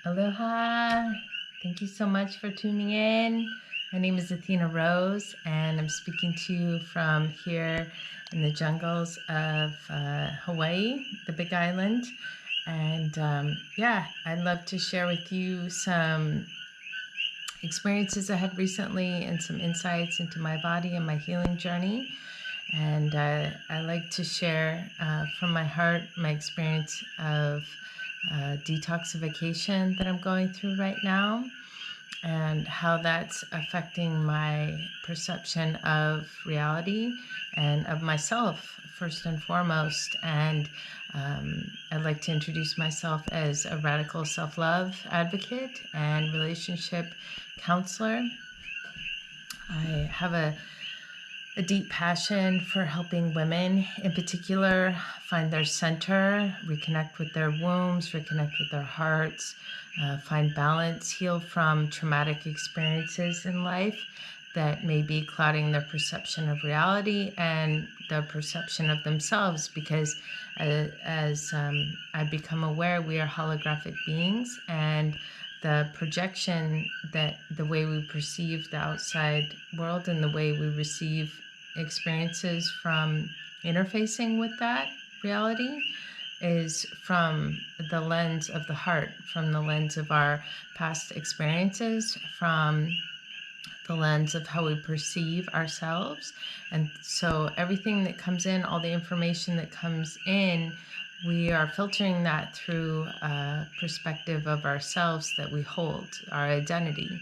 Aloha! Thank you so much for tuning in. My name is Athena Rose, and I'm speaking to you from here in the jungles of Hawaii, the Big Island. And I'd love to share with you some experiences I had recently and some insights into my body and my healing journey. And I like to share from my heart my experience of detoxification that I'm going through right now, and how that's affecting my perception of reality and of myself first and foremost. And I'd like to introduce myself as a radical self-love advocate and relationship counselor. I have a deep passion for helping women in particular find their center, reconnect with their wombs, reconnect with their hearts, find balance, heal from traumatic experiences in life that may be clouding their perception of reality and the perception of themselves, because as I've become aware, we are holographic beings, and the projection, that the way we perceive the outside world and the way we receive experiences from interfacing with that reality, is from the lens of the heart, from the lens of our past experiences, from the lens of how we perceive ourselves. And so everything that comes in, all the information that comes in, we are filtering that through a perspective of ourselves that we hold, our identity.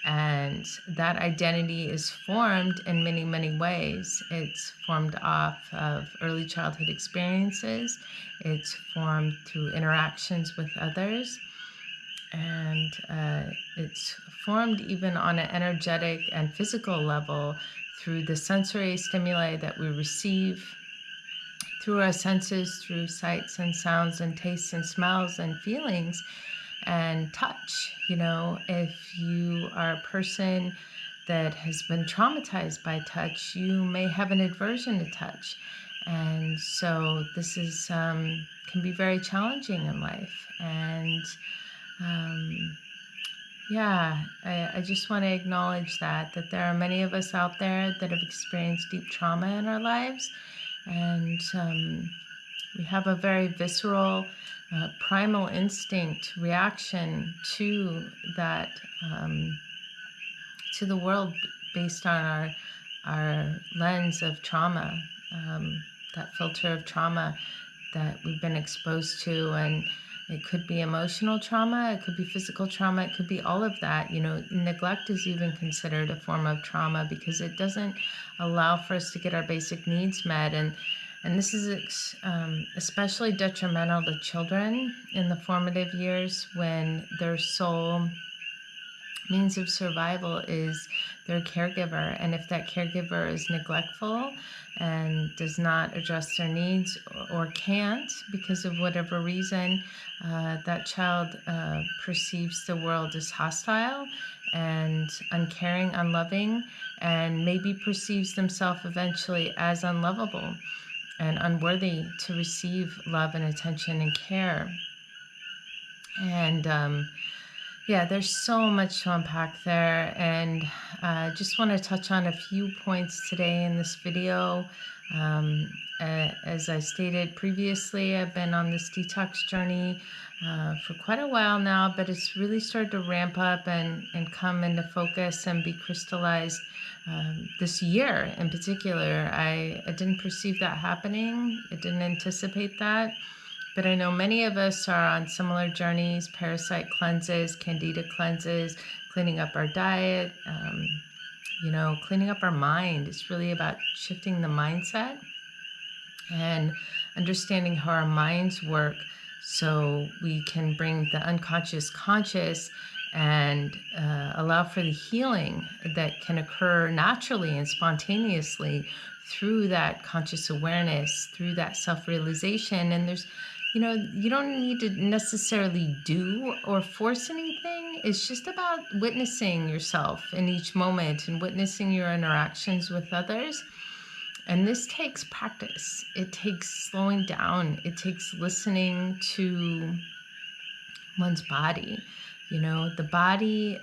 And that identity is formed in many, many ways. It's formed off of early childhood experiences. It's formed through interactions with others. And it's formed even on an energetic and physical level through the sensory stimuli that we receive through our senses, through sights and sounds and tastes and smells and feelings and touch. You know, if you are a person that has been traumatized by touch, you may have an aversion to touch. And so this is can be very challenging in life. And I just want to acknowledge that there are many of us out there that have experienced deep trauma in our lives, and we have a very visceral, primal instinct reaction to that, to the world based on our lens of trauma, that filter of trauma that we've been exposed to. And it could be emotional trauma, it could be physical trauma, it could be all of that. You know, neglect is even considered a form of trauma because it doesn't allow for us to get our basic needs met. And this is especially detrimental to children in the formative years, when their sole means of survival is their caregiver. And if that caregiver is neglectful and does not address their needs, or can't because of whatever reason, that child perceives the world as hostile and uncaring, unloving, and maybe perceives themselves eventually as unlovable and unworthy to receive love and attention and care. And there's so much to unpack there, and I just want to touch on a few points today in this video. As I stated previously, I've been on this detox journey for quite a while now, but it's really started to ramp up and come into focus and be crystallized this year in particular. I didn't perceive that happening. I didn't anticipate that. But I know many of us are on similar journeys: parasite cleanses, candida cleanses, cleaning up our diet, cleaning up our mind. It's really about shifting the mindset and understanding how our minds work, so we can bring the unconscious conscious and allow for the healing that can occur naturally and spontaneously through that conscious awareness, through that self-realization. And you don't need to necessarily do or force anything. It's just about witnessing yourself in each moment and witnessing your interactions with others. And this takes practice. It takes slowing down. It takes listening to one's body. The body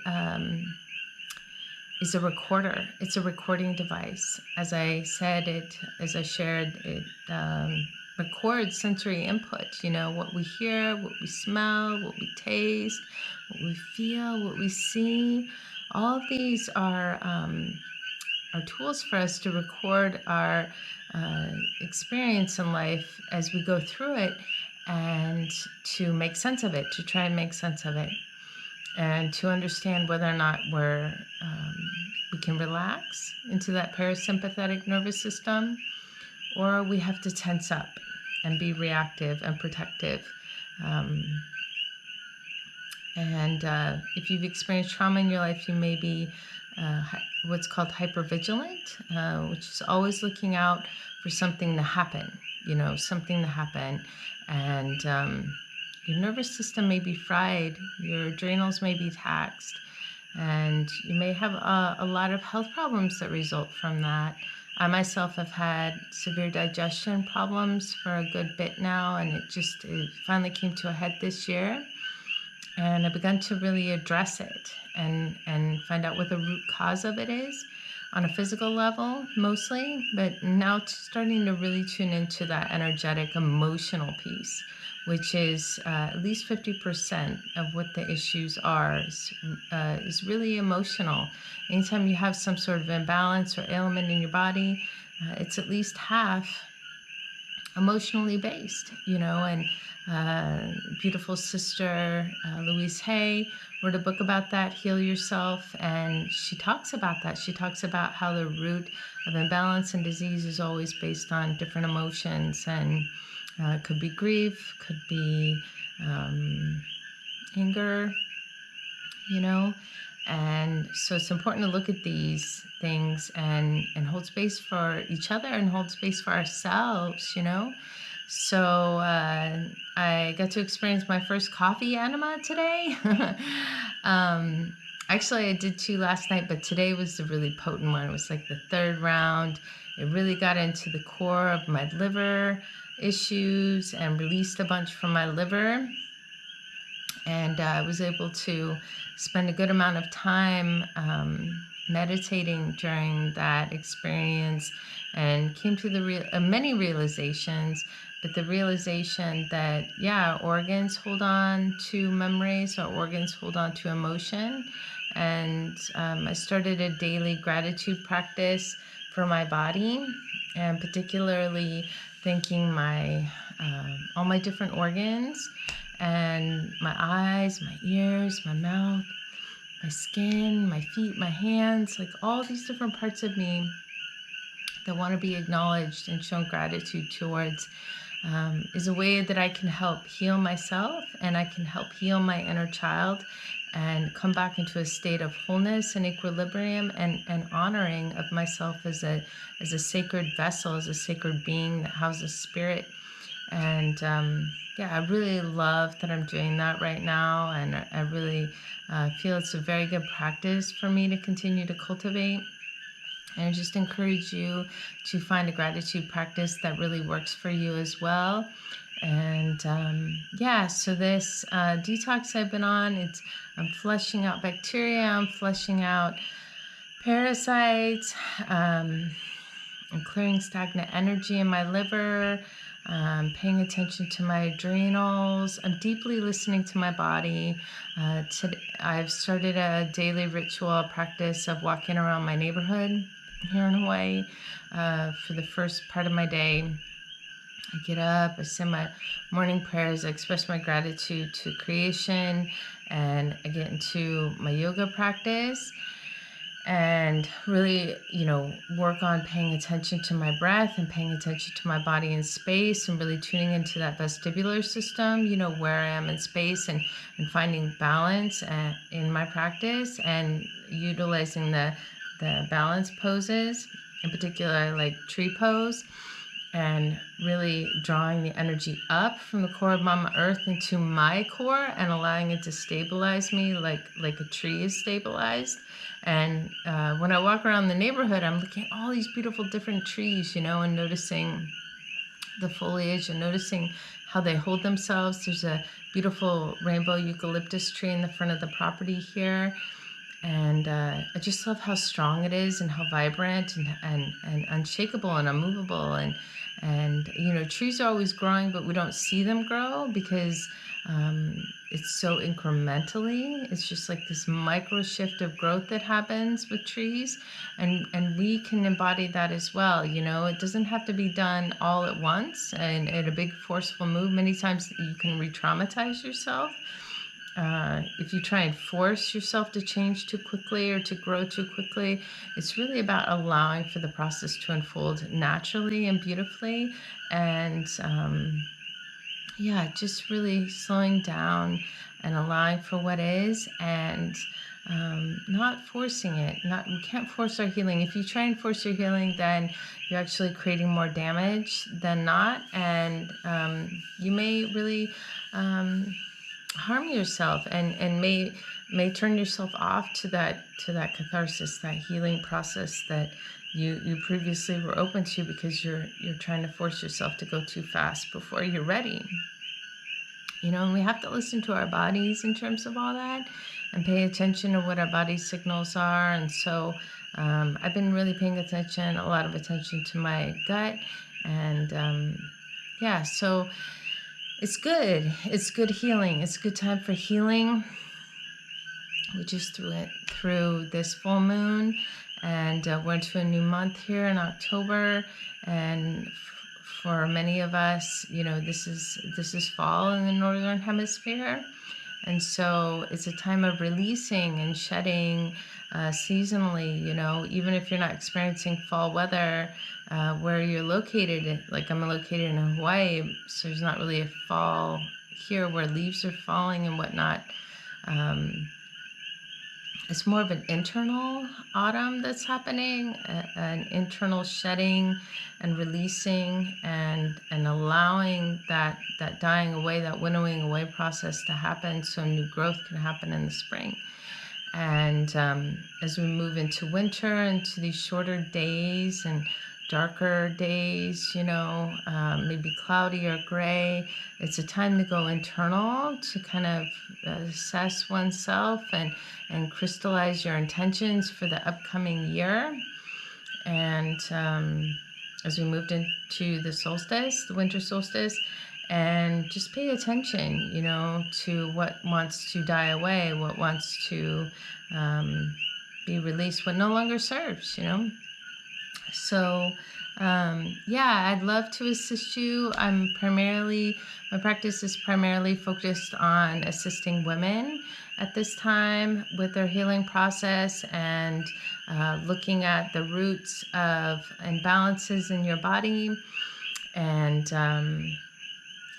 is a recorder. It's a recording device. As I shared, it records sensory input. What we hear, what we smell, what we taste, what we feel, what we see. All of these are tools for us to record our experience in life as we go through it, and to make sense of it, to try and make sense of it, and to understand whether or not we can relax into that parasympathetic nervous system, or we have to tense up and be reactive and protective. And if you've experienced trauma in your life, you may be what's called hypervigilant, which is always looking out for something to happen, something to happen. And your nervous system may be fried, your adrenals may be taxed, and you may have a lot of health problems that result from that. I myself have had severe digestion problems for a good bit now, and it finally came to a head this year. And I begun to really address it and find out what the root cause of it is on a physical level mostly, but now starting to really tune into that energetic, emotional piece, which is at least 50% of what the issues are, is really emotional. Anytime you have some sort of imbalance or ailment in your body, it's at least half emotionally based, and beautiful sister Louise Hay wrote a book about that, Heal Yourself, and she talks about that. She talks about how the root of imbalance and disease is always based on different emotions, and it could be grief, could be anger, and so it's important to look at these things and hold space for each other and hold space for ourselves, So I got to experience my first coffee enema today. Actually, I did 2 last night, but today was the really potent one. It was like the 3rd round. It really got into the core of my liver issues and released a bunch from my liver. And I was able to spend a good amount of time meditating during that experience, and came to many realizations. But the realization that, organs hold on to memories, or organs hold on to emotion. And I started a daily gratitude practice for my body, and particularly thanking all my different organs, and my eyes, my ears, my mouth, my skin, my feet, my hands, like all these different parts of me that want to be acknowledged and shown gratitude towards, is a way that I can help heal myself, and I can help heal my inner child, and come back into a state of wholeness and equilibrium, and honoring of myself as a sacred vessel, as a sacred being that houses spirit. And I really love that I'm doing that right now, and I really feel it's a very good practice for me to continue to cultivate. And I just encourage you to find a gratitude practice that really works for you as well. And so this detox I've been on, I'm flushing out bacteria, I'm flushing out parasites, I'm clearing stagnant energy in my liver, paying attention to my adrenals. I'm deeply listening to my body. I've started a daily ritual practice of walking around my neighborhood here in Hawaii for the first part of my day. I get up, I say my morning prayers, I express my gratitude to creation, and I get into my yoga practice, and really, work on paying attention to my breath and paying attention to my body in space, and really tuning into that vestibular system, where I am in space, and finding balance in my practice, and utilizing the balance poses. In particular, I like tree pose, and really drawing the energy up from the core of Mama Earth into my core, and allowing it to stabilize me like a tree is stabilized. And when I walk around the neighborhood, I'm looking at all these beautiful different trees, and noticing the foliage and noticing how they hold themselves. There's a beautiful rainbow eucalyptus tree in the front of the property here. And I just love how strong it is and how vibrant and unshakable and unmovable. And you know, trees are always growing, but we don't see them grow because it's so incrementally. It's just like this micro shift of growth that happens with trees. And we can embody that as well. You know, it doesn't have to be done all at once and at a big forceful move. Many times you can re-traumatize yourself. If you try and force yourself to change too quickly or to grow too quickly, it's really about allowing for the process to unfold naturally and beautifully. And yeah, just really slowing down and allowing for what is, and not forcing it. We can't force our healing. If you try and force your healing, then you're actually creating more damage than not. And you may really harm yourself and may turn yourself off to that catharsis, that healing process that you previously were open to, because you're trying to force yourself to go too fast before you're ready. You know, and we have to listen to our bodies in terms of all that and pay attention to what our body signals are. And so I've been really paying attention, a lot of attention to my gut. And yeah, so it's good. It's good healing. It's a good time for healing. We just through this full moon, and we're into a new month here in October. And for many of us, you know, this is fall in the Northern Hemisphere. And so it's a time of releasing and shedding seasonally, you know, even if you're not experiencing fall weather where you're located. Like I'm located in Hawaii, so there's not really a fall here where leaves are falling and whatnot. It's more of an internal autumn that's happening, an internal shedding and releasing and allowing that dying away, that winnowing away process to happen, so new growth can happen in the spring. And as we move into winter, into these shorter days and darker days, you know, maybe cloudy or gray, it's a time to go internal, to kind of assess oneself and crystallize your intentions for the upcoming year. And as we moved into the solstice, the winter solstice, and just pay attention, you know, to what wants to die away, what wants to be released, what no longer serves, you know. So yeah, I'd love to assist you. My practice is primarily focused on assisting women at this time with their healing process, and looking at the roots of imbalances in your body, and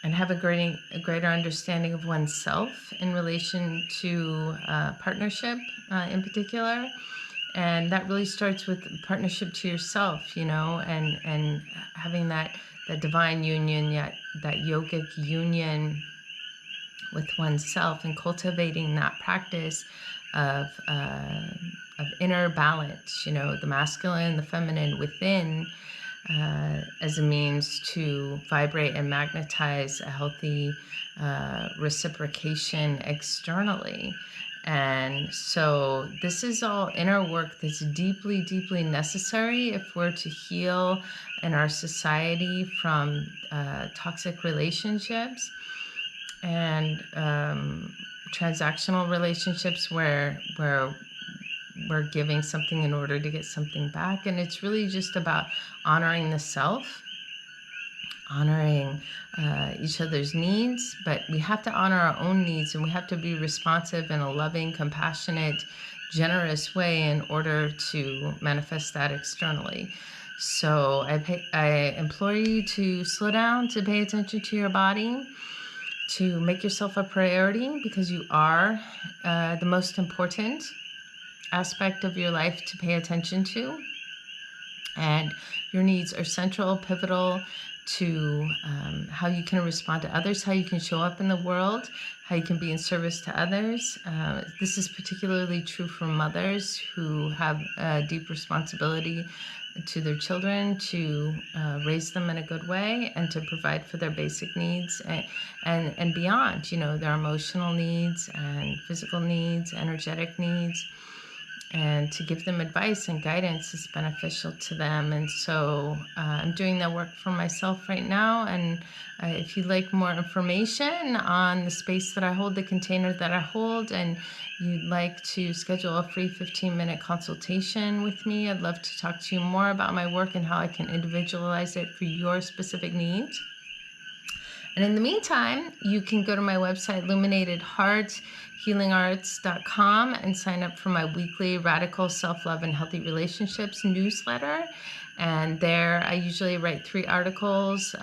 have a greater understanding of oneself in relation to partnership in particular. And that really starts with partnership to yourself, you know, and having that divine union, that yogic union with oneself, and cultivating that practice of inner balance, you know, the masculine, the feminine within, as a means to vibrate and magnetize a healthy reciprocation externally. And so this is all inner work that's deeply, deeply necessary if we're to heal in our society from toxic relationships and transactional relationships where we're giving something in order to get something back. And it's really just about honoring the self, honoring each other's needs, but we have to honor our own needs, and we have to be responsive in a loving, compassionate, generous way in order to manifest that externally. So I implore you to slow down, to pay attention to your body, to make yourself a priority, because you are the most important aspect of your life to pay attention to. And your needs are central, pivotal, to how you can respond to others, how you can show up in the world, how you can be in service to others. This is particularly true for mothers who have a deep responsibility to their children to raise them in a good way and to provide for their basic needs and beyond, their emotional needs and physical needs, energetic needs. And to give them advice and guidance is beneficial to them. And so I'm doing that work for myself right now. And if you'd like more information on the space that I hold, the container that I hold, and you'd like to schedule a free 15-minute consultation with me, I'd love to talk to you more about my work and how I can individualize it for your specific needs. And in the meantime, you can go to my website, luminated.hearthealingarts.com, and sign up for my weekly Radical Self-Love and Healthy Relationships newsletter. And there I usually write 3 articles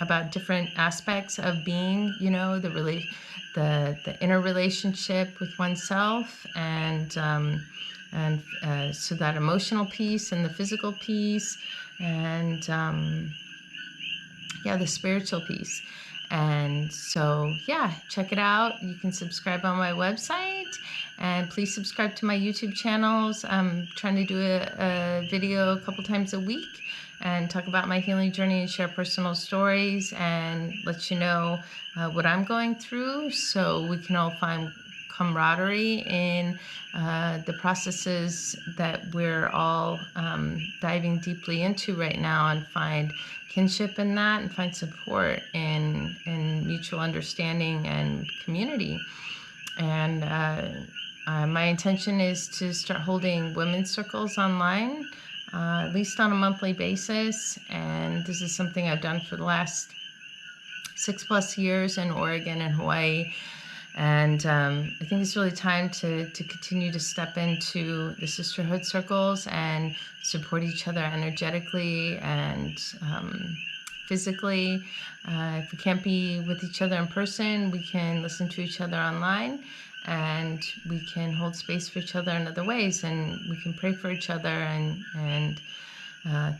about different aspects of being, the inner relationship with oneself, and so that emotional piece and the physical piece, and the spiritual piece. And so, check it out. You can subscribe on my website, and please subscribe to my YouTube channels. I'm trying to do a video a couple times a week and talk about my healing journey and share personal stories and let you know what I'm going through, so we can all find camaraderie in the processes that we're all diving deeply into right now, and find kinship in that, and find support in mutual understanding and community. And my intention is to start holding women's circles online, at least on a monthly basis. And this is something I've done for the last 6+ years in Oregon and Hawaii. And I think it's really time to continue to step into the sisterhood circles and support each other energetically and physically. If we can't be with each other in person, we can listen to each other online, and we can hold space for each other in other ways, and we can pray for each other and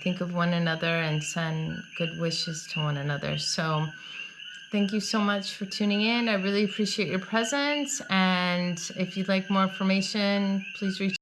think of one another and send good wishes to one another. So thank you so much for tuning in. I really appreciate your presence. And if you'd like more information, please reach